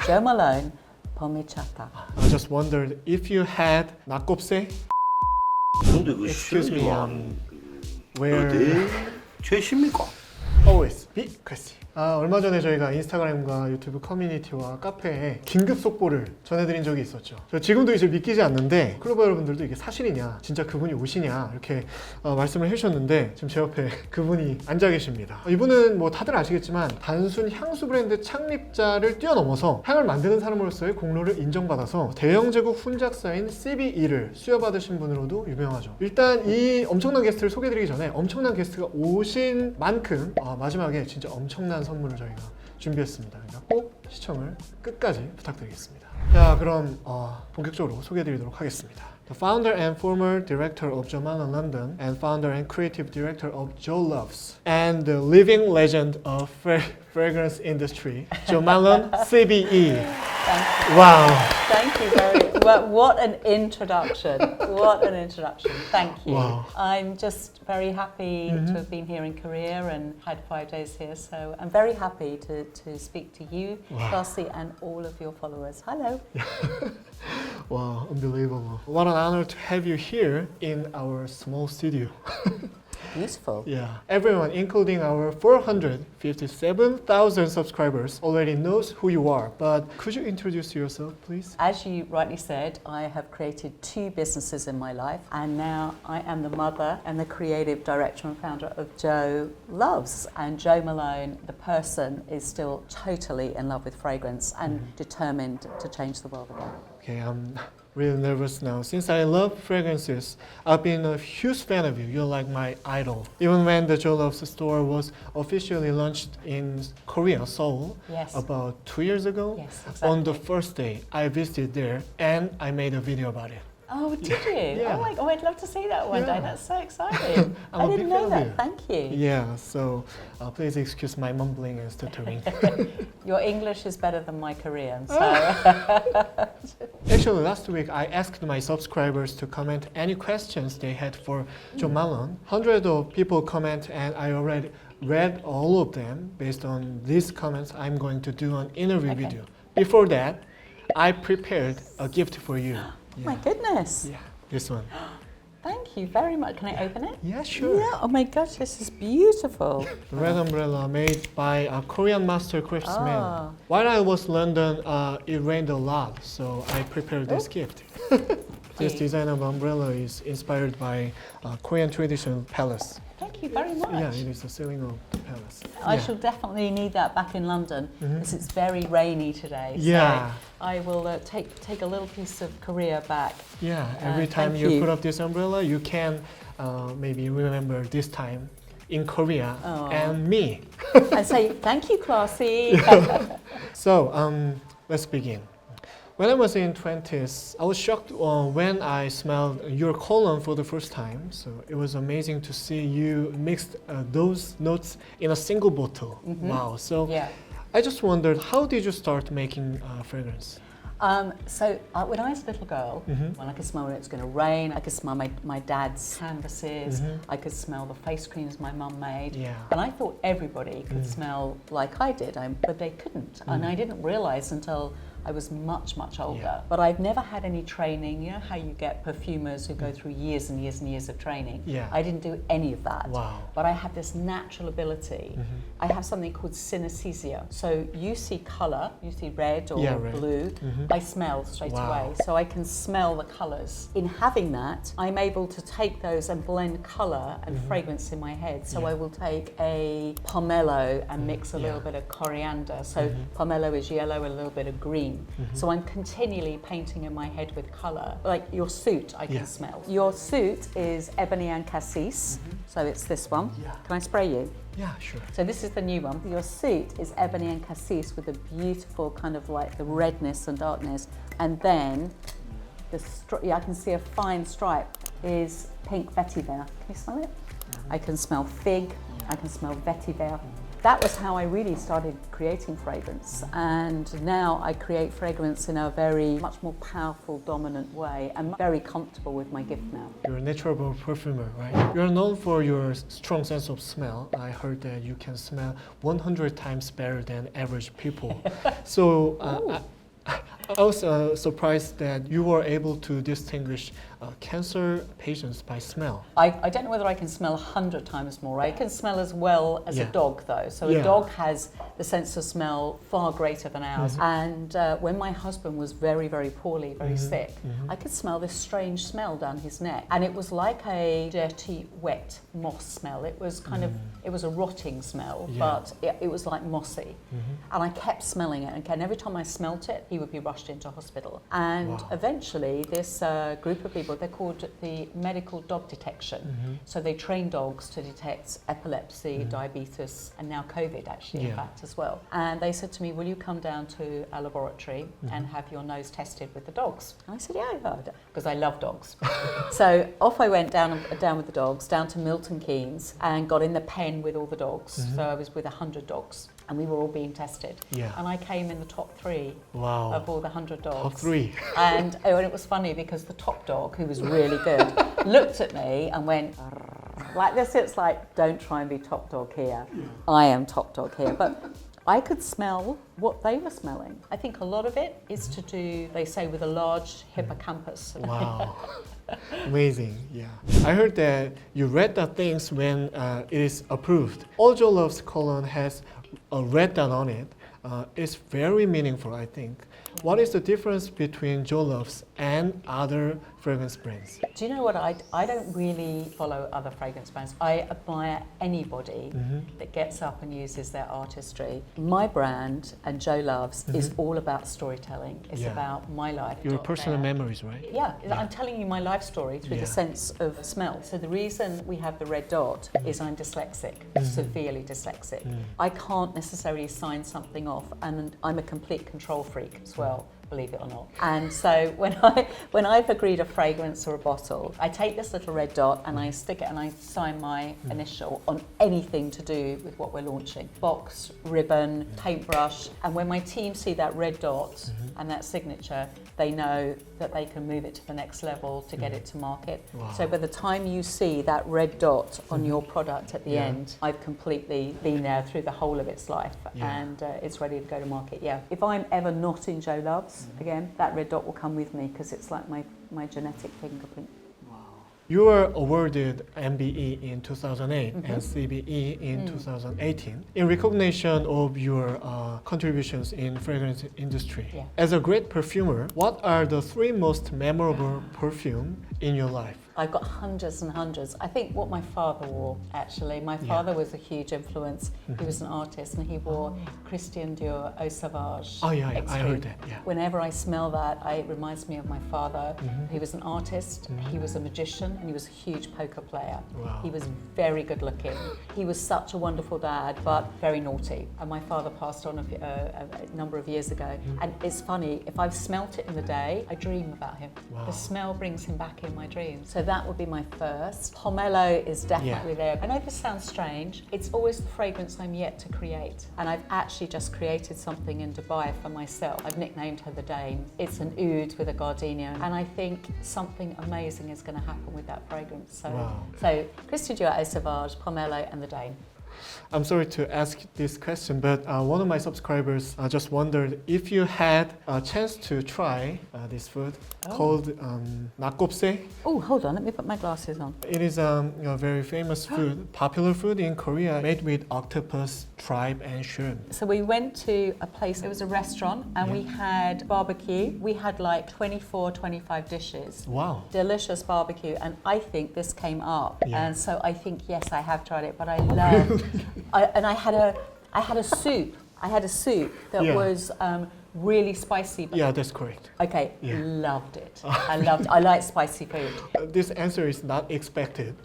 Jo Malone, Pomichata. I just wondered if you had 낙곱새? 근데 그 Excuse me, 시험이 where 어디 최십니까? always be classy. 얼마 전에 저희가 인스타그램과 유튜브 커뮤니티와 카페에 긴급 속보를 전해드린 적이 있었죠. 저 지금도 이제 믿기지 않는데 클로버 여러분들도 이게 사실이냐, 진짜 그분이 오시냐 이렇게 말씀을 해주셨는데 지금 제 옆에 그분이 앉아 계십니다. 이분은 뭐 다들 아시겠지만 단순 향수 브랜드 창립자를 뛰어넘어서 향을 만드는 사람으로서의 공로를 인정받아서 대형 제국 훈작사인 CBE를 수여받으신 분으로도 유명하죠. 일단 이 엄청난 게스트를 소개해드리기 전에 엄청난 게스트가 오신 만큼 마지막에 진짜 엄청난 선물을 저희가 준비했습니다. 그러니까 꼭 시청을 끝까지 부탁드리겠습니다. 자, 그럼 본격적으로 소개해드리도록 하겠습니다. The founder and former director of Jo Malone London and founder and creative director of Jo Loves and the living legend of fragrance industry, Jo Malone CBE. Thank you. Wow. Thank you very much. What an introduction. What an introduction. Thank you. Wow. I'm just very happy to have been here in Korea and had 5 days here. So I'm very happy to speak to you, Darcy, and all of your followers. Hello. Wow, unbelievable. What an honor to have you here in our small studio. Beautiful. Yeah, everyone, including our 457,000 subscribers, already knows who you are. But could you introduce yourself, please? As you rightly said, I have created 2 businesses in my life, and now I am the mother and the creative director and founder of Jo Loves. And Jo Malone, the person, is still totally in love with fragrance and determined to change the world again. Okay, I'm really nervous now. Since I love fragrances, I've been a huge fan of you. You're like my idol. Even when the Jo Loves store was officially launched in Korea, Seoul, Yes. about 2 years ago, Yes, on the exactly. first day, I visited there and I made a video about it. Oh, did you? Yeah. Oh my God, I'd love to see that one Yeah. day. That's so exciting. I'm I a didn't big know fan of that. you. Thank you. Yeah, so please excuse my mumbling and stuttering. Your English is better than my Korean, so Actually, last week I asked my subscribers to comment any questions they had for Jo Malone. Hundreds of people comment, and I already read all of them. Based on these comments, I'm going to do an interview Okay. video. Before that, I prepared a gift for you. my goodness. Yeah, this one. Thank you very much. Can I open it? Yeah, sure. Yeah. Oh my gosh, this is beautiful. The red umbrella made by a Korean master craftsman. Ah. While I was in London, it rained a lot, so I prepared this gift. This Hey. design of umbrella is inspired by Korean traditional palace. Thank you very much. Yeah, it is the ceiling of the palace. I Yeah. shall definitely need that back in London because it's very rainy today. Yeah. So I will take a little piece of Korea back. Yeah, every time thank you you. put up this umbrella, you can maybe remember this time in Korea Oh. and me. And say thank you, Classy. So let's begin. When I was in 20s, I was shocked when I smelled your cologne for the first time. So it was amazing to see you mixed those notes in a single bottle. Wow. So Yeah. I just wondered, how did you start making fragrance? So when I was a little girl, when I could smell when it was going to rain, I could smell my dad's canvases, I could smell the face creams my mum made, Yeah. and I thought everybody could smell like I did, but they couldn't, and I didn't realise until I was much, much older. Yeah. But I've never had any training. You know how you get perfumers who go through years and years and years of training? Yeah. I didn't do any of that. Wow. But I have this natural ability. I have something called synesthesia. So you see colour, you see red or Yeah, red. blue, I smell straight Wow. away. So I can smell the colours. In having that, I'm able to take those and blend colour and fragrance in my head. So Yeah. I will take a pomelo and mix a little Yeah. bit of coriander. So pomelo is yellow and a little bit of green. So I'm continually painting in my head with colour. Like your suit, I can Yeah. smell. Your suit is ebony and cassis. So it's this one. Yeah. Can I spray you? Yeah, sure. So this is the new one. Your suit is ebony and cassis with a beautiful kind of like the redness and darkness. And then I can see a fine stripe is pink vetiver. Can you smell it? I can smell fig. I can smell vetiver. That was how I really started creating fragrance, and now I create fragrance in a much more powerful, dominant way. I'm very comfortable with my gift now. You're a natural perfumer, right? You're known for your strong sense of smell. I heard that you can smell 100 times better than average people. So I was surprised that you were able to distinguish cancer patients by smell. I don't know whether I can smell 100 times more. I can smell as well as a Yeah. dog, though. So Yeah. a dog has the sense of smell far greater than ours. And when my husband was very, very poorly, very sick, I could smell this strange smell down his neck. And it was like a dirty, wet moss smell. It was kind of, it was a rotting smell, Yeah. but it was like mossy. And I kept smelling it. And every time I smelt it, he would be rushed into hospital. And Wow. eventually, this group of people, they're called the medical dog detection. So they train dogs to detect epilepsy, diabetes, and now COVID actually, in Yeah. fact, as well. And they said to me, will you come down to our laboratory and have your nose tested with the dogs? And I said, yeah, because I love dogs. So off I went down with the dogs, down to Milton Keynes, and got in the pen with all the dogs. So I was with 100 dogs, and we were all being tested. Yeah. And I came in the top 3 Wow. of all the 100 dogs. Top 3. And it was funny because the top dog, who was really good, looked at me and went like this. It's like, don't try and be top dog here. I am top dog here. But I could smell what they were smelling. I think a lot of it is to do, they say, with a large hippocampus. Wow. Amazing, yeah. I heard that you read the things when it is approved. All Joe Loves cologne has a red dot on it. It's very meaningful, I think. What is the difference between Joe Loves and other fragrance brands? Do you know what? I don't really follow other fragrance brands. I admire anybody that gets up and uses their artistry. My brand and Joe Loves is all about storytelling. It's Yeah. about my life. Your personal memories, right? Yeah, I'm telling you my life story through Yeah. the sense of smell. So the reason we have the red dot is I'm dyslexic, severely dyslexic. I can't necessarily sign something off, and I'm a complete control freak as well, believe it or not. And so when I've agreed a fragrance or a bottle, I take this little red dot and I stick it and I sign my initial on anything to do with what we're launching. Box, ribbon, paintbrush. And when my team see that red dot and that signature, they know that they can move it to the next level to get it to market. Wow. So by the time you see that red dot on your product at the Yeah. end, I've completely been there through the whole of its life, Yeah. and it's ready to go to market. Yeah. If I'm ever not in Joe Loves again, that red dot will come with me because it's like my genetic fingerprint. You were awarded MBE in 2008 and CBE in 2018 in recognition of your contributions in fragrance industry. Yeah. As a great perfumer, what are the 3 most memorable perfume in your life? I've got hundreds and hundreds. I think what my father wore, actually. My father was a huge influence. He was an artist and he wore Christian Dior Eau Sauvage. Oh yeah, I Extreme. heard that. Yeah. Whenever I smell that, it reminds me of my father. He was an artist, he was a magician, and he was a huge poker player. Wow. He was very good looking. He was such a wonderful dad, but very naughty. And my father passed on a number of years ago. And it's funny, if I've smelt it in the day, I dream about him. Wow. The smell brings him back in my dreams. So that would be my first. Pomelo is definitely there. I know this sounds strange. It's always the fragrance I'm yet to create. And I've actually just created something in Dubai for myself. I've nicknamed her the Dane. It's an oud with a gardenia. And I think something amazing is going to happen with that fragrance. So, Wow. so Christian Dior Eau Sauvage, Pomelo and the Dane. I'm sorry to ask this question, but one of my subscribers just wondered if you had a chance to try this food called nakgopse. Oh, hold on, let me put my glasses on. It is a very famous food, popular food in Korea, made with octopus, tripe, and shrimp. So we went to a place, it was a restaurant, and we had barbecue. We had like 24, 25 dishes. Wow. Delicious barbecue, and I think this came up. Yeah. And so I think, yes, I have tried it, but I love, I had a soup. I had a soup that Yeah. was really spicy. But Yeah, that's correct. okay, Yeah. loved it. I loved it. I like spicy food. This answer is not expected.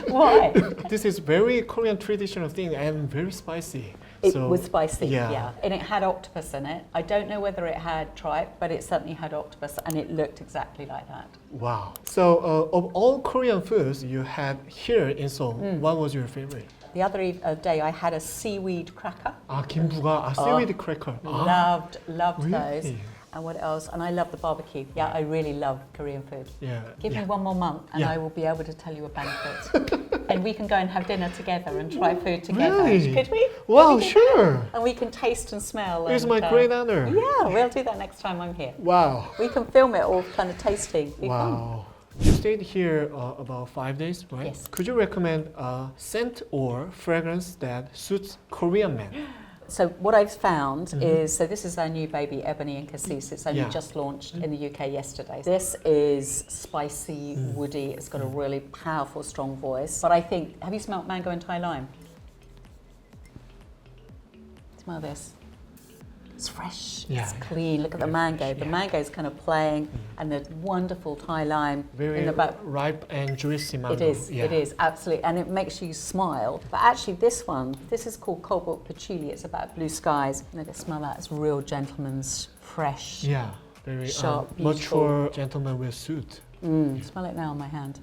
Why? This is very Korean traditional thing and very spicy. It was spicy, yeah. yeah. And it had octopus in it. I don't know whether it had tripe, but it certainly had octopus, and it looked exactly like that. Wow. So of all Korean foods you had here in Seoul, what was your favorite? The other day, I had a seaweed cracker. 김부가 seaweed cracker. Loved those. Really? And what else? And I love the barbecue. Yeah, I really love Korean food. Yeah. Give yeah. me 1 more month and Yeah. I will be able to tell you a banquet. and we can go and have dinner together and try food together. Really? Could we? Wow, sure. And we can taste and smell. It's and, my great honor. Yeah, we'll do that next time I'm here. Wow. We can film it all kind of tasting. Be fun. Wow. You stayed here about 5 days, right? Yes. Could you recommend a scent or fragrance that suits Korean men? So what I've found is, so this is our new baby, Ebony and Cassis. It's only Yeah. just launched in the UK yesterday. This is spicy, woody. It's got a really powerful, strong voice. But I think, have you smelled mango and Thai lime? Smell this. It's fresh, Yeah, it's yeah. clean. Look at the Very mango. fresh, The yeah. mango's kind of playing, and the wonderful Thai lime Very in the back. ripe and juicy mango. It is, absolutely. And it makes you smile. But actually this one, this is called Cobalt Patchouli. It's about blue skies. Look at smell that. It's real gentleman's fresh. Yeah, very Sharp, beautiful. mature gentleman with suit. Smell it now on my hand.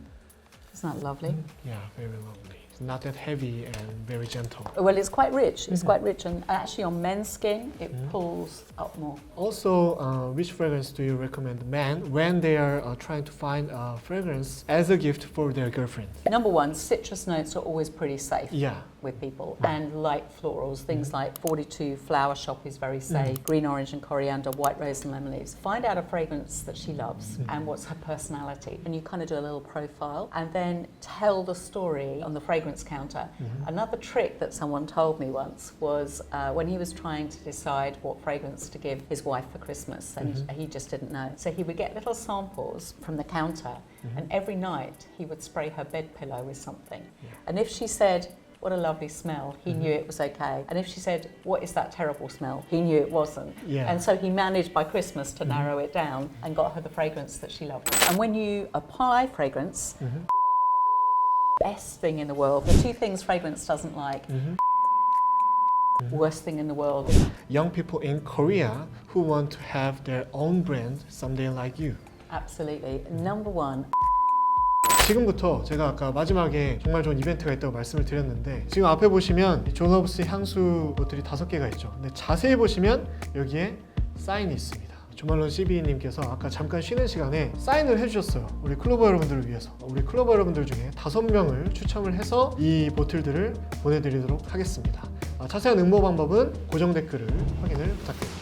Isn't that lovely? Yeah, very lovely. It's not that heavy and very gentle. Well, it's quite rich. It's quite rich. And actually on men's skin, it pulls up more. Also, which fragrance do you recommend men when they are trying to find a fragrance as a gift for their girlfriend? Number one, citrus notes are always pretty safe. Yeah. With people, and light florals, things like 42 Flower Shop is very safe, green orange and coriander, white rose and lemon leaves. Find out a fragrance that she loves and what's her personality, and you kind of do a little profile and then tell the story on the fragrance counter. Another trick that someone told me once was when he was trying to decide what fragrance to give his wife for Christmas, and he just didn't know. So he would get little samples from the counter, and every night he would spray her bed pillow with something. And if she said, "What a lovely smell," he knew it was okay. And if she said, "What is that terrible smell?" he knew it wasn't. Yeah. And so he managed by Christmas to narrow it down and got her the fragrance that she loved. And when you apply fragrance, best thing in the world, the two things fragrance doesn't like, worst thing in the world. Young people in Korea who want to have their own brand someday like you. Absolutely. Number one, 지금부터 제가 아까 마지막에 정말 좋은 이벤트가 있다고 말씀을 드렸는데 지금 앞에 보시면 존허브스 향수 것들이 5개가 있죠. 근데 자세히 보시면 여기에 사인이 있습니다. 조말론 CB님께서 아까 잠깐 쉬는 시간에 사인을 해주셨어요. 우리 클로버 여러분들을 위해서. 우리 클로버 여러분들 중에 5명을 추첨을 해서 이 보틀들을 보내드리도록 하겠습니다. 자세한 응모 방법은 고정 댓글을 확인을 부탁드립니다.